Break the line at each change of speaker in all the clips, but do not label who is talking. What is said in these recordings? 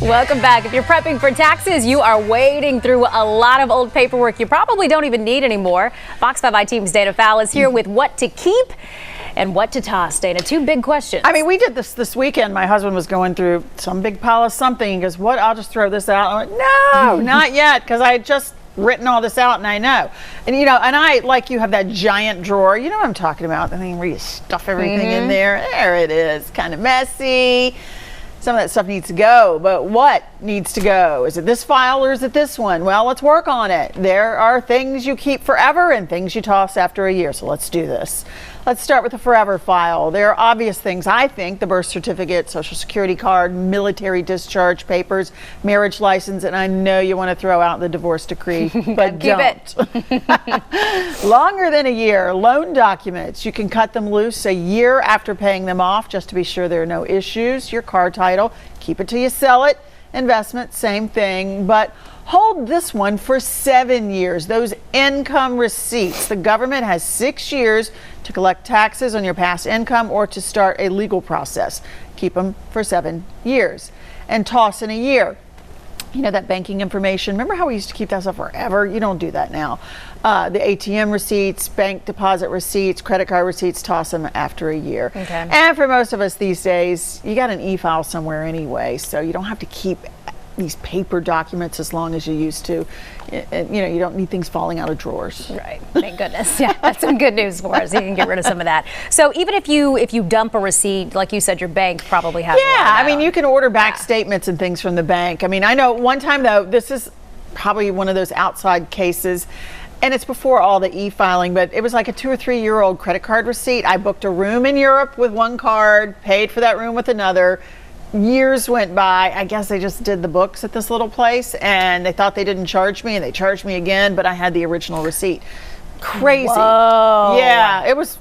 Welcome back. If you're prepping for taxes, you are wading through a lot of old paperwork you probably don't even need anymore. Fox 5 i-Team's Dana Fowle is here with what to keep and what to toss. Dana, two big questions.
I mean, we did this weekend. My husband was going through some big pile of something. He goes, what? I'll just throw this out. I went, no, not yet, because I had just written all this out and I know. And and I, like you, have that giant drawer. You know what I'm talking about. I mean, where you stuff everything in there. There it is. Kind of messy. Some of that stuff needs to go, but what needs to go? Is it this file or is it this one? Well, let's work on it. There are things you keep forever and things you toss after a year, so let's do this. Let's start with the forever file. There are obvious things, I think: the birth certificate, social security card, military discharge papers, marriage license, and I know you want to throw out the divorce decree, but don't. Longer than a year, loan documents, you can cut them loose a year after paying them off just to be sure there are no issues. Your car title, keep it till you sell it. Investment, same thing, but hold this one for 7 years. Those income receipts, the government has 6 years to collect taxes on your past income or to start a legal process. Keep them for 7 years and toss in a year. You know, that banking information, remember how we used to keep that stuff forever? You don't do that now. The ATM receipts, bank deposit receipts, credit card receipts, toss them after a year.
Okay.
And for most of us these days, you got an e-file somewhere anyway, so you don't have to keep these paper documents as long as you used to. You don't need things falling out of drawers.
Right. Thank goodness. Yeah, that's some good news for us. You can get rid of some of that. So even if you dump a receipt, like you said, your bank probably has.
Yeah, I mean, you can order back statements and things from the bank. I mean, I know one time though, this is probably one of those outside cases, and it's before all the e-filing, but it was like a 2 or 3 year old credit card receipt. I booked a room in Europe with one card, paid for that room with another. Years went by. I guess they just did the books at this little place and they thought they didn't charge me, and they charged me again, but I had the original receipt. Crazy.
Whoa.
Yeah, it was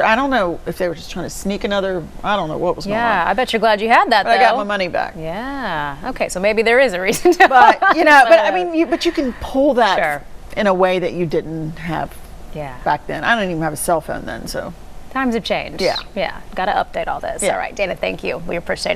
I don't know if they were just trying to sneak another, I don't know what was going on.
Yeah, I bet you're glad you had that,
but I got my money back.
Yeah. Okay, so maybe there is a reason to.
But, but I mean, you can pull that
Sure.
in a way that you didn't have
Yeah.
back then. I didn't even have a cell phone then, so.
Times have changed.
Yeah.
Yeah. Got to update all this.
Yeah.
All right, Dana, thank you. We appreciate it.